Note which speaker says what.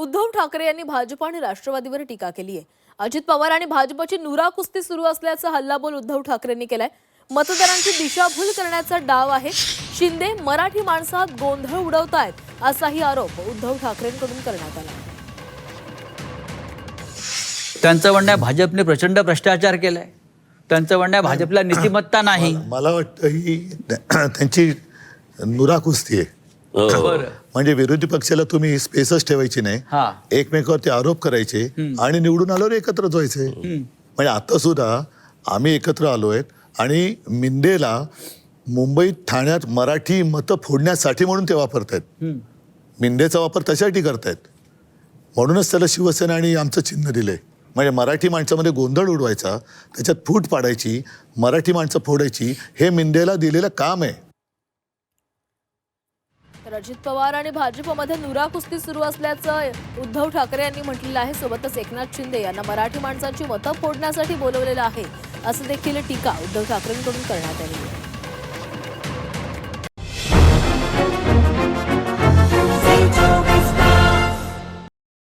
Speaker 1: उद्धव ठाकरे यांनी भाजप आणि राष्ट्रवादीवर टीका केली आहे। अजित पवार आणि भाजपची नुरा कुस्ती सुरू असल्याचा हल्लाबोल उद्धव ठाकरेंनी केलाय। मतदारांची दिशाभूल करण्याचा डाव आहे। शिंदे मराठी माणसात गोंधळ उडवतायत असाही आरोप उद्धव ठाकरेंकडून करण्यात आला।
Speaker 2: त्यांचं म्हणणं आहे भाजपने प्रचंड भ्रष्टाचार केलाय। त्यांचं म्हणणं आहे भाजपला नीतिमत्ता नाही।
Speaker 3: मला वाटतं ही त्यांची नुरा कुस्ती आहे। म्हणजे विरोधी पक्षाला तुम्ही स्पेसच ठेवायची नाही, एकमेकावरती आरोप करायचे आणि निवडून आल्यावर एकत्रच व्हायचे। म्हणजे आता सुद्धा आम्ही एकत्र आलोय आणि मिंदेला मुंबईत ठाण्यात मराठी मतं फोडण्यासाठी म्हणून ते वापरतायत। मिंदेचा वापर त्यासाठी करतायत, म्हणूनच त्याला शिवसेना आणि आमचं चिन्ह दिलंय। म्हणजे मराठी माणसामध्ये गोंधळ उडवायचा, त्याच्यात फूट पाडायची, मराठी माणसं फोडायची, हे मिंदेला दिलेलं काम आहे।
Speaker 1: तर अजित पवार आणि भाजपमध्ये नुरा कुस्ती सुरू असल्याचं उद्धव ठाकरे यांनी म्हटलेलं आहे। सोबतच एकनाथ शिंदे यांना मराठी माणसांची मतं फोडण्यासाठी बोलवलेलं आहे असं देखील टीका उद्धव ठाकरेंकडून करण्यात आली आहे।